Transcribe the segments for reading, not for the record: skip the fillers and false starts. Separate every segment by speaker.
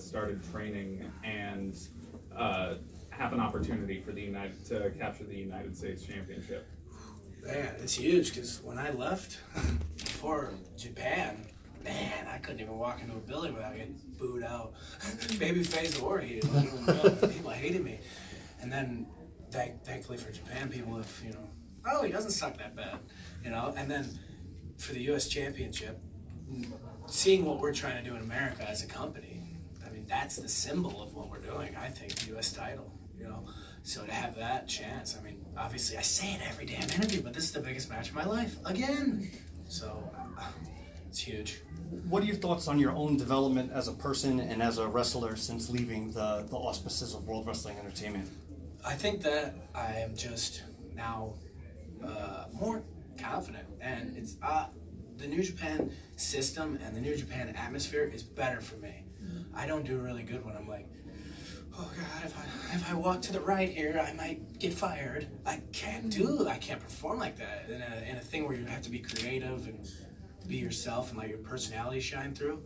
Speaker 1: started training and have an opportunity for to capture the United States Championship?
Speaker 2: Man, it's huge because when I left for Japan, man, I couldn't even walk into a building without getting booed out. Babyface or heel. People hated me. And then, thankfully for Japan, people have, you know, oh, he doesn't suck that bad, you know. And then for the U.S. Championship, seeing what we're trying to do in America as a company, I mean, that's the symbol of what we're doing, I think, the U.S. title, you know. So to have that chance, I mean, obviously I say it every damn interview, but this is the biggest match of my life, again. So it's huge.
Speaker 3: What are your thoughts on your own development as a person and as a wrestler since leaving the auspices of World Wrestling Entertainment?
Speaker 2: I think that I am just now more confident, and it's the New Japan system and the New Japan atmosphere is better for me. I don't do really good when I'm like, oh God, if I walk to the right here, I might get fired. I can't perform like that in a thing where you have to be creative and be yourself and let your personality shine through.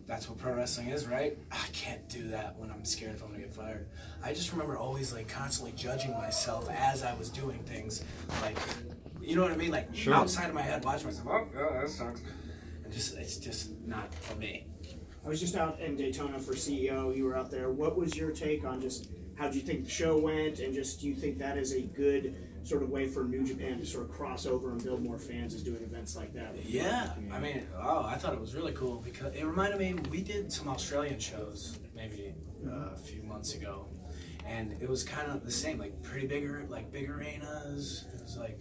Speaker 2: That's what pro wrestling is, right? I can't do that when I'm scared if I'm gonna get fired. I just remember always like constantly judging myself as I was doing things, like, you know what I mean? Like sure. Outside of my head, watching myself, oh God, that sucks. And it's just not for me.
Speaker 4: I was just out in Daytona for CEO. You were out there. What was your take on just how do you think the show went, and just do you think that is a good sort of way for New Japan to sort of cross over and build more fans, is doing events like that?
Speaker 2: Yeah, I mean, I thought it was really cool because it reminded me, we did some Australian shows maybe a few months ago, and it was kind of the same, like pretty big arenas. It was like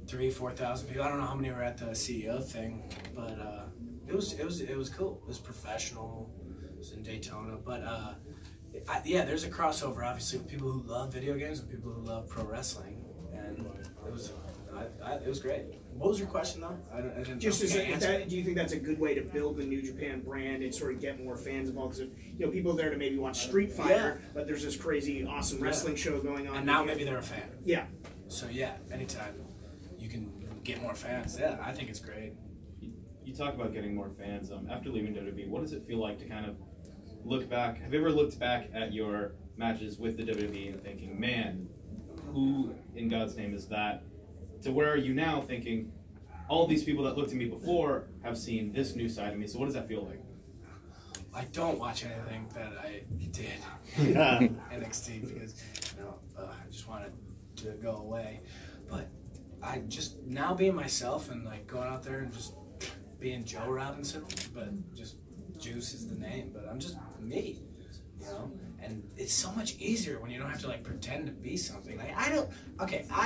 Speaker 2: 3,000-4,000 people. I don't know how many were at the CEO thing, but it was cool. It was professional. It was in Daytona, but yeah, there's a crossover obviously with people who love video games and people who love pro wrestling, and it was great. What was your question though? I didn't
Speaker 4: just do you think that's a good way to build the New Japan brand and sort of get more fans involved? Because you know, people are there to maybe watch Street Fighter, but there's this crazy awesome wrestling show going on,
Speaker 2: and now maybe they're a fan.
Speaker 4: Yeah.
Speaker 2: So yeah, anytime you can get more fans, yeah, I think it's great.
Speaker 1: You talk about getting more fans. After leaving WWE, what does it feel like to kind of look back? Have you ever looked back at your matches with the WWE and thinking, man, who in God's name is that? To where are you now thinking, all these people that looked at me before have seen this new side of me, so what does that feel like?
Speaker 2: I don't watch anything that I did in NXT because I just wanted to go away. But I just, now being myself and like going out there and just being Joe Robinson, but just Juice is the name, but I'm just me, you know? And it's so much easier when you don't have to like pretend to be something. Like I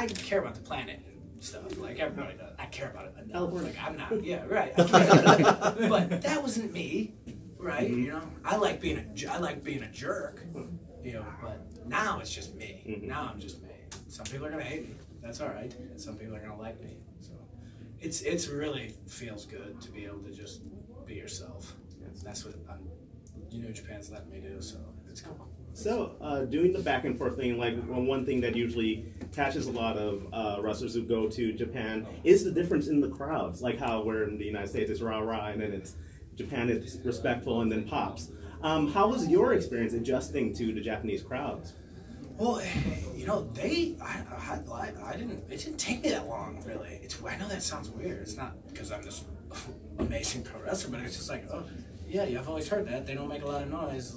Speaker 2: care about the planet and stuff, like everybody does. I care about it enough. Like I'm not, yeah, right. I care. But that wasn't me, right? Mm-hmm. You know, I like being a jerk, you know, but now it's just me. Mm-hmm. Now I'm just me. Some people are gonna hate me. That's all right. Some people are gonna like me. So it's really feels good to be able to just be yourself. That's what New Japan's letting me do, so it's cool.
Speaker 5: So, doing the back and forth thing, like one thing that usually catches a lot of wrestlers who go to Japan is the difference in the crowds. Like how we're in the United States, it's rah-rah, and then Japan is respectful and then pops. How was your experience adjusting to the Japanese crowds?
Speaker 2: Well, you know, it didn't take me that long, really. I know that sounds weird. It's not because I'm this amazing pro wrestler, but it's just like, oh, yeah, I've always heard that. They don't make a lot of noise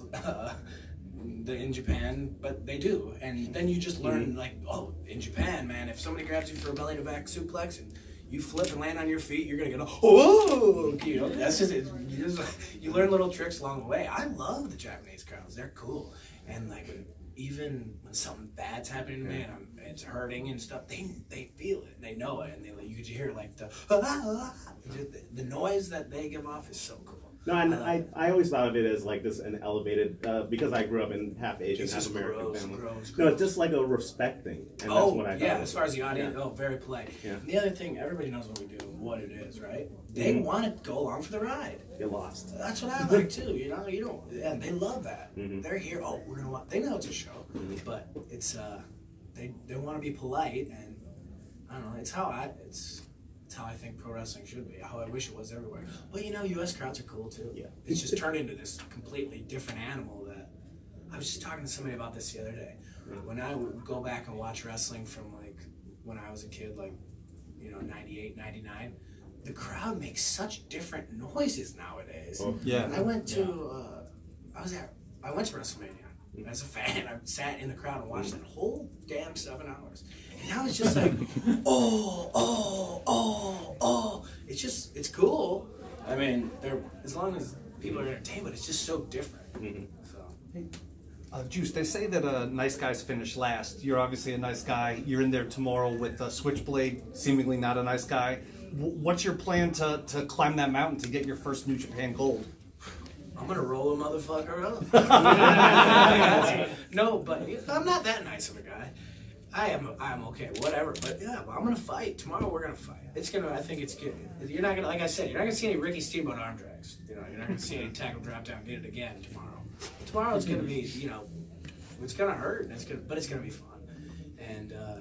Speaker 2: in Japan, but they do. And then you just learn, like, oh, in Japan, man, if somebody grabs you for a belly-to-back suplex and you flip and land on your feet, you're going to go, oh, you know, that's just it. You learn little tricks along the way. I love the Japanese crowds. They're cool. And, like, even when something bad's happening to me and it's hurting and stuff, they feel it, they know it, and you could hear like the noise that they give off is so cool.
Speaker 5: No, and I always thought of it as like this an elevated because I grew up in half Asian, half American family. No, it's just like a respect thing. And that's what I
Speaker 2: yeah, as far as the audience, very polite. Yeah. And the other thing, everybody knows what we do, what it is, right? They want to go along for the ride.
Speaker 5: Get lost.
Speaker 2: That's what I like too. You know, and they love that. They're here. Oh, we're gonna watch. They know it's a show, but it's they want to be polite, and I don't know. It's That's how I think pro wrestling should be. How I wish it was everywhere. But you know, U.S. crowds are cool too.
Speaker 5: Yeah.
Speaker 2: It's just turned into this completely different animal that. I was just talking to somebody about this the other day. When I would go back and watch wrestling from like when I was a kid, like, you know, 98, 99, the crowd makes such different noises nowadays.
Speaker 5: Oh.
Speaker 3: Yeah.
Speaker 2: I went to, I went to WrestleMania as a fan. I sat in the crowd and watched that whole damn 7 hours. And now it's just like, it's just, it's cool. I mean, as long as people are entertained, but it's just so different. So.
Speaker 3: Juice, they say that nice guys finish last. You're obviously a nice guy. You're in there tomorrow with Switchblade, seemingly not a nice guy. What's your plan to climb that mountain to get your first New Japan gold?
Speaker 2: I'm gonna roll a motherfucker up. No, but I'm not that nice of a guy. I'm okay, whatever. But yeah, I'm gonna fight tomorrow. We're gonna fight. I think it's good. You're not gonna, like I said, you're not gonna see any Ricky Steamboat arm drags. You know, you're not gonna see any tackle drop down, get it again tomorrow. Tomorrow it's gonna be, you know, it's gonna hurt, but it's gonna be fun. And I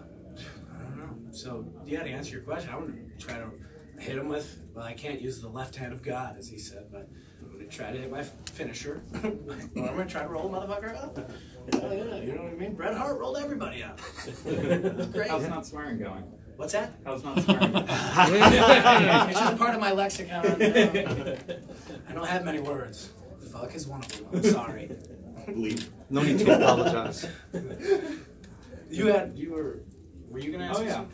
Speaker 2: don't know. So yeah, to answer your question, I'm gonna try to hit him with. Well, I can't use the left hand of God, as he said, but I'm gonna try to hit my finisher, or I'm gonna try to roll a motherfucker up. Oh, yeah, you know what I mean? Bret Hart rolled everybody up. Great.
Speaker 1: How's not swearing going?
Speaker 2: What's that?
Speaker 1: How's not swearing?
Speaker 2: It's just part of my lexicon. I don't have many words. Fuck is one of them. I'm sorry.
Speaker 3: No need to apologize.
Speaker 2: Were you gonna ask?
Speaker 1: Oh yeah.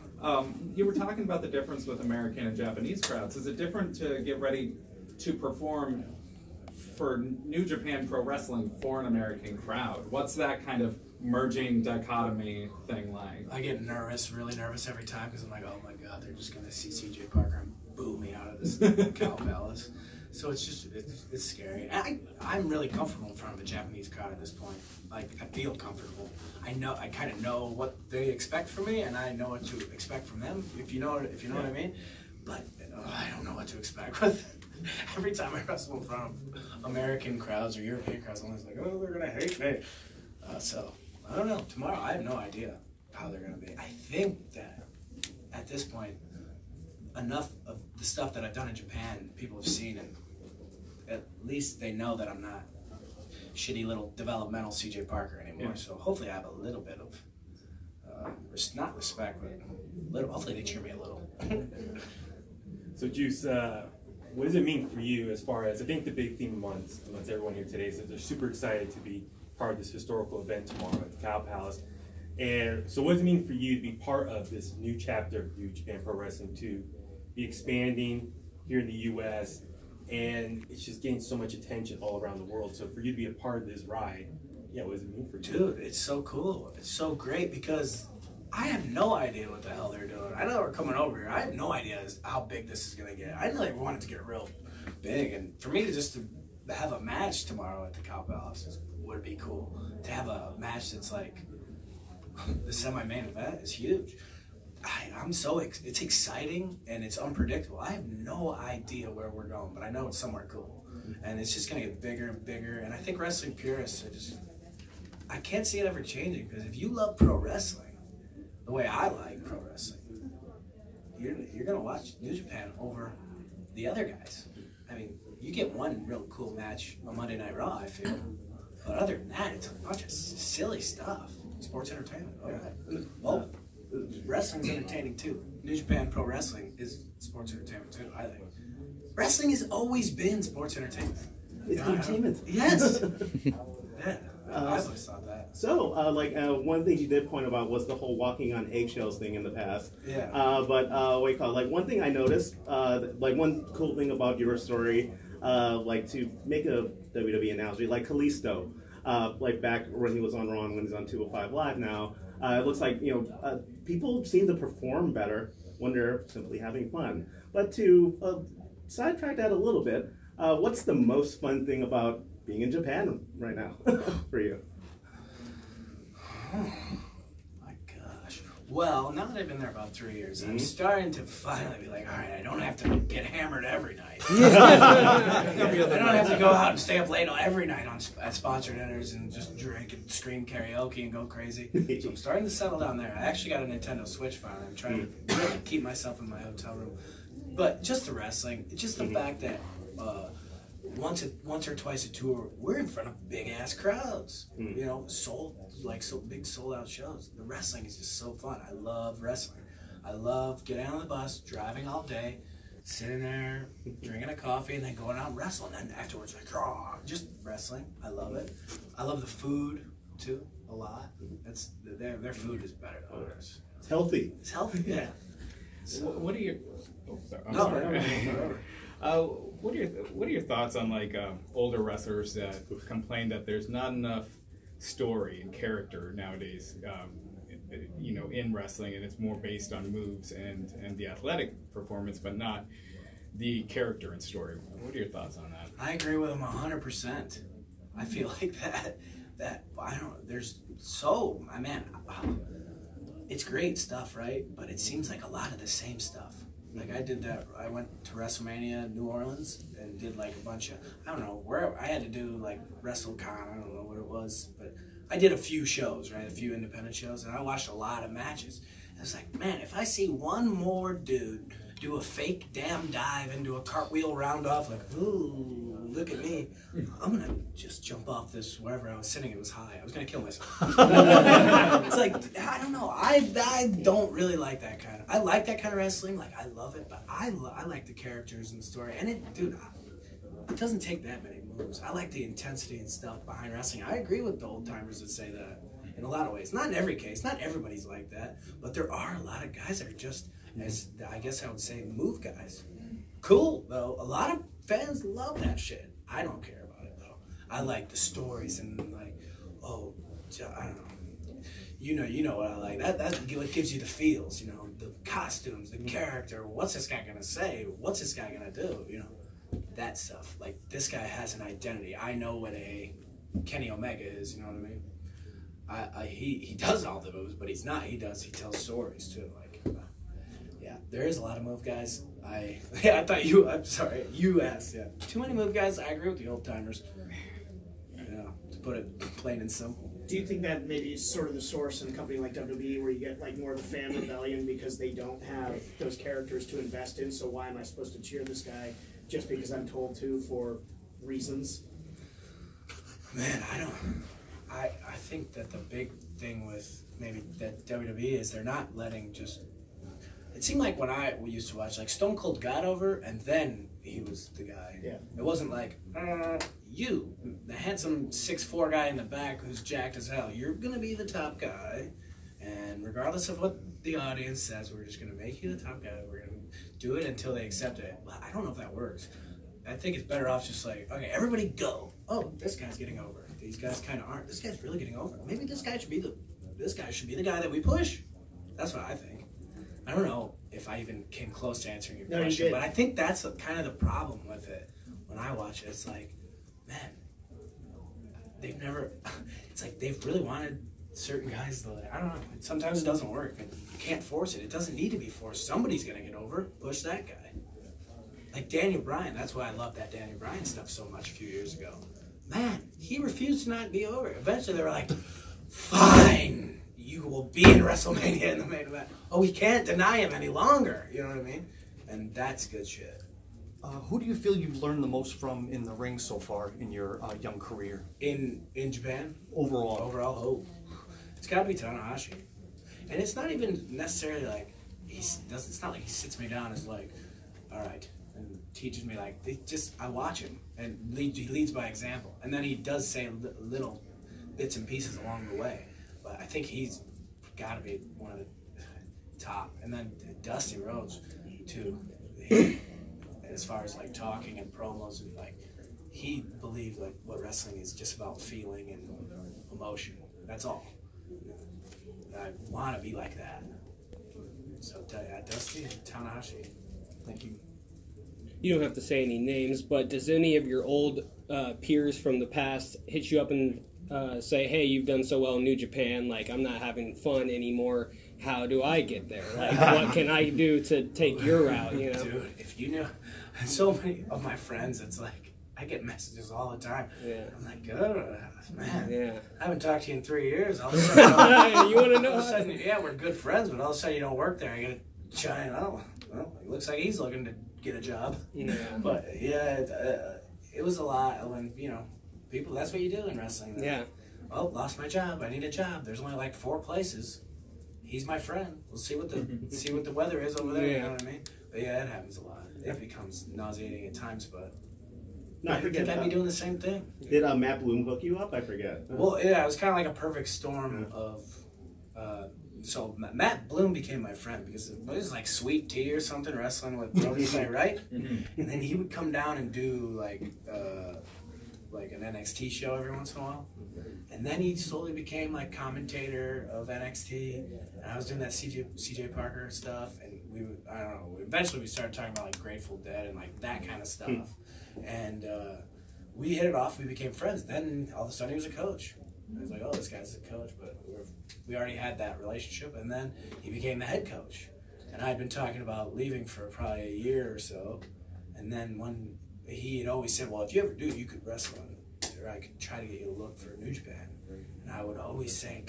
Speaker 1: You were talking about the difference with American and Japanese crowds. Is it different to get ready to perform for New Japan Pro Wrestling for an American crowd? What's that kind of merging dichotomy thing like?
Speaker 2: I get nervous, really nervous every time because I'm like, oh my god, they're just gonna see CJ Parker and boo me out of this cow palace. So it's just, it's scary. I'm really comfortable in front of a Japanese crowd at this point. Like, I feel comfortable. I kind of know what they expect from me, and I know what to expect from them, if you know what I mean. But I don't know what to expect with every time I wrestle in front of American crowds or European crowds. I'm always like, oh, they're gonna hate me. So I don't know. Tomorrow, I have no idea how they're gonna be. I think that at this point, enough of the stuff that I've done in Japan, people have seen, and at least they know that I'm not shitty little developmental CJ Parker anymore. Yeah. So hopefully I have a little bit of, not respect, but hopefully they cheer me a little.
Speaker 6: So Juice, what does it mean for you as far as, I think the big theme amongst everyone here today is that they're super excited to be part of this historical event tomorrow at the Cow Palace. And so what does it mean for you to be part of this new chapter of New Japan Pro Wrestling, to be expanding here in the U.S., and it's just getting so much attention all around the world? So for you to be a part of this ride, yeah, what does it mean for you?
Speaker 2: Dude, it's so cool. It's so great because I have no idea what the hell they're doing. I know they're coming over here. I have no idea how big this is going to get. I know they want it to get real big, and for me to have a match tomorrow at the Cow Palace would be cool. To have a match that's like the semi-main event is huge. I'm so it's exciting and it's unpredictable. I have no idea where we're going, but I know it's somewhere cool, and it's just gonna get bigger and bigger. And I think wrestling purists I can't see it ever changing, because if you love pro wrestling the way I like pro wrestling, you're gonna watch New Japan over the other guys. I mean, you get one real cool match on Monday Night Raw, I feel, but other than that, it's a bunch of silly stuff. Sports entertainment. All right. Well, wrestling's entertaining too. New Japan Pro Wrestling is sports entertainment too, I think. Wrestling has always been sports entertainment.
Speaker 5: It's entertainment.
Speaker 2: Yes. Yeah. I've always thought that.
Speaker 5: So, one thing you did point about was the whole walking on eggshells thing in the past.
Speaker 2: Yeah.
Speaker 5: One thing I noticed, one cool thing about your story, to make a WWE analogy, like Kalisto, back when he was on Raw and when he's on 205 Live now, it looks like, people seem to perform better when they're simply having fun. But to sidetrack that a little bit, what's the most fun thing about being in Japan right now for you?
Speaker 2: Oh my gosh. Well, now that I've been there about 3 years, I'm starting to finally be like, all right, I don't have to get hammered every night. I don't have to go out and stay up late every night at sponsored dinners and just drink and scream karaoke and go crazy. So I'm starting to settle down there. I actually got a Nintendo Switch finally. I'm trying to really keep myself in my hotel room But just the wrestling, just the fact that once or twice a tour, we're in front of big ass crowds. You know, so big sold out shows. The wrestling is just so fun. I love wrestling. I love getting on the bus, driving all day, sitting there, drinking a coffee, and then going out and wrestling. And then afterwards, like, oh, just wrestling. I love it. I love the food too a lot. Their food is better than ours.
Speaker 5: It's healthy.
Speaker 2: It's healthy, yeah. So,
Speaker 1: What are your? Oh, sorry. I'm
Speaker 2: no,
Speaker 1: sorry. What are your thoughts on like older wrestlers that complain that there's not enough story and character nowadays? You know, in wrestling, and it's more based on moves and the athletic performance, but not the character and story. What are your thoughts on that?
Speaker 2: I agree with him 100%. I feel like that I don't. There's so man. It's great stuff, right? But it seems like a lot of the same stuff. Like I did that. I went to WrestleMania New Orleans and did like a bunch of, I don't know where I had to do like WrestleCon. I don't know what it was, but I did a few shows, right? A few independent shows, and I watched a lot of matches. And it's like, man, if I see one more dude do a fake damn dive into a cartwheel roundoff, like, ooh, look at me, I'm gonna just jump off this wherever I was sitting. It was high. I was gonna kill myself. It's like, I don't know. I don't really like that kind of. I like that kind of wrestling. Like I love it, but I like the characters and the story. And it, dude, it doesn't take that many moves. I like the intensity and stuff behind wrestling. I agree with the old timers that say that in a lot of ways. Not in every case. Not everybody's like that. But there are a lot of guys that are just, as I guess I would say, move guys. Cool, though. A lot of fans love that shit. I don't care about it, though. I like the stories and like, oh, I don't know. You know what I like. That's what gives you the feels, you know. The costumes, the character. What's this guy gonna say? What's this guy gonna do? You know. That stuff. Like, this guy has an identity. I know what a Kenny Omega is, you know what I mean? He does all the moves, but he's not. He tells stories too. Like, yeah, there is a lot of move guys. I thought I'm sorry, you asked, yeah. Too many move guys. I agree with the old timers. Yeah, to put it plain and simple.
Speaker 4: Do you think that maybe is sort of the source in a company like WWE where you get like more of the fan rebellion because they don't have those characters to invest in? So why am I supposed to cheer this guy just because I'm told to for reasons?
Speaker 2: Man, I think that the big thing with maybe that WWE is they're not letting just. It seemed like when we used to watch, like Stone Cold got over and then he was the guy.
Speaker 4: Yeah.
Speaker 2: It wasn't like, you, the handsome 6'4" guy in the back who's jacked as hell, you're going to be the top guy. And regardless of what the audience says, we're just going to make you the top guy. We're going to do it until they accept it. Well, I don't know if that works. I think it's better off just like, okay, everybody go. Oh, this guy's getting over. These guys kind of aren't. This guy's really getting over. Maybe this guy should be the guy that we push. That's what I think. I don't know if I even came close to answering your question, but I think that's kind of the problem with it. When I watch it, it's like, man, it's like they've really wanted certain guys to, I don't know, sometimes it doesn't work. And you can't force it. It doesn't need to be forced. Somebody's going to get over, push that guy. Like Daniel Bryan, that's why I love that Daniel Bryan stuff so much a few years ago. Man, he refused to not be over. Eventually they were like, fine, you will be in WrestleMania in the main event. Oh, we can't deny him any longer. You know what I mean? And that's good shit.
Speaker 3: Who do you feel you've learned the most from in the ring so far in your young career?
Speaker 2: In Japan?
Speaker 3: Overall,
Speaker 2: oh. It's got to be Tanahashi. And it's not even necessarily like, it's not like he sits me down and is like, all right, and teaches me like, I watch him, and he leads by example. And then he does say little bits and pieces along the way. But I think he's got to be one of the top. And then Dusty Rhodes, too. As far as like talking and promos, and like, he believed like what wrestling is just about feeling and emotion. That's all. I want to be like that. So Dusty and Tanahashi. Thank you.
Speaker 7: You don't have to say any names, but does any of your old peers from the past hit you up and say, hey, you've done so well in New Japan, like, I'm not having fun anymore, how do I get there? Like, what can I do to take your route, you know?
Speaker 2: Dude, if you knew, so many of my friends, it's like, I get messages all the time.
Speaker 7: Yeah.
Speaker 2: I'm like, oh, man,
Speaker 7: yeah.
Speaker 2: I haven't talked to you in 3 years. All of a sudden,
Speaker 7: you want to know?
Speaker 2: All of a sudden, yeah, we're good friends, but all of a sudden you don't work there. I gotta chime out. well, it looks like he's looking to get a job.
Speaker 7: Yeah.
Speaker 2: But yeah, it was a lot when, you know, people, that's what you do in wrestling.
Speaker 7: Yeah.
Speaker 2: Oh, lost my job. I need a job. There's only like 4 places. He's my friend. We'll see what the weather is over there.
Speaker 7: Yeah.
Speaker 2: You know what I mean? But yeah, it happens a lot. It becomes nauseating at times, but
Speaker 5: No, I forget.
Speaker 2: I'd be doing the same thing.
Speaker 5: Did Matt Bloom hook you up? I forget.
Speaker 2: Well, yeah, it was kind of like a perfect storm of. So Matt Bloom became my friend because it was like Sweet Tea or something, wrestling with Brody Clay, right? And then he would come down and do like an NXT show every once in a while. And then he slowly became like commentator of NXT. And I was doing that CJ Parker stuff, and I don't know, eventually we started talking about like Grateful Dead and like that kind of stuff. And we hit it off, we became friends. Then all of a sudden he was a coach. I was like, oh, this guy's a coach, but we already had that relationship. And then he became the head coach. And I'd been talking about leaving for probably a year or so. And then when he had always said, well, if you ever do, you could wrestle, or I could try to get you a look for New Japan. And I would always say,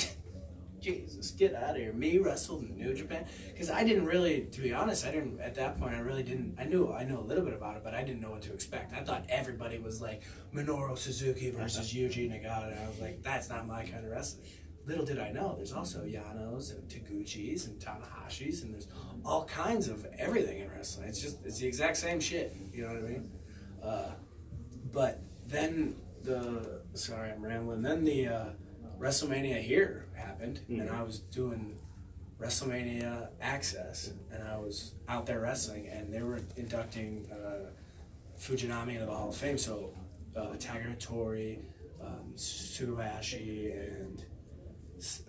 Speaker 2: Jesus, get out of here. Me wrestle in New Japan? Because I didn't really, to be honest, at that point, I knew a little bit about it, but I didn't know what to expect. I thought everybody was like Minoru Suzuki versus Yuji Nagata, and I was like, that's not my kind of wrestling. Little did I know, there's also Yanos and Taguchis and Tanahashis, and there's all kinds of everything in wrestling. It's the exact same shit, you know what I mean? But then sorry, I'm rambling, then the WrestleMania here happened, and I was doing WrestleMania Access, and I was out there wrestling, and they were inducting Fujinami into the Hall of Fame, so Tiger Hattori, Sugabashi, and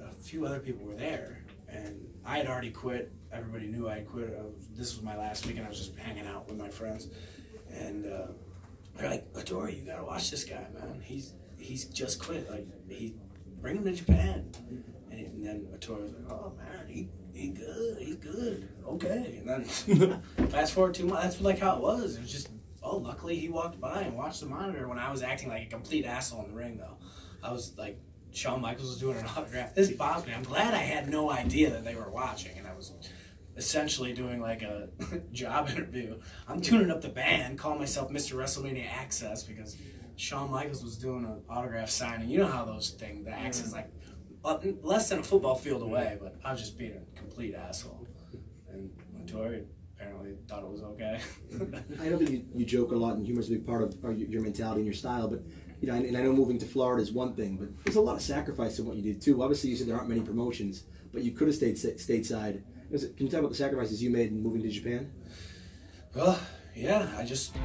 Speaker 2: a few other people were there, and I had already quit. Everybody knew I had quit. This was my last week, and I was just hanging out with my friends, and they're like, Hattori, you gotta watch this guy, man. He's just quit. Like, bring him to Japan. And then Hattori was like, oh man, he's good. Okay. And then fast forward 2 months, that's like how it was. It was just, luckily he walked by and watched the monitor when I was acting like a complete asshole in the ring, though. I was like, Shawn Michaels was doing an autograph. This bothers me. I'm glad I had no idea that they were watching, and I was essentially doing like a job interview. I'm tuning up the band, calling myself Mr. WrestleMania Access because Shawn Michaels was doing an autograph signing. You know how those things, the Access, like less than a football field away, but I was just being a complete asshole. And Hattori apparently thought it was okay.
Speaker 8: I know that you joke a lot, and humor is a big part of your mentality and your style, but you know, and I know moving to Florida is one thing, but there's a lot of sacrifice in what you did too. Obviously, you said there aren't many promotions, but you could have stayed stateside. Can you talk about the sacrifices you made in moving to Japan?
Speaker 2: Well, yeah, I just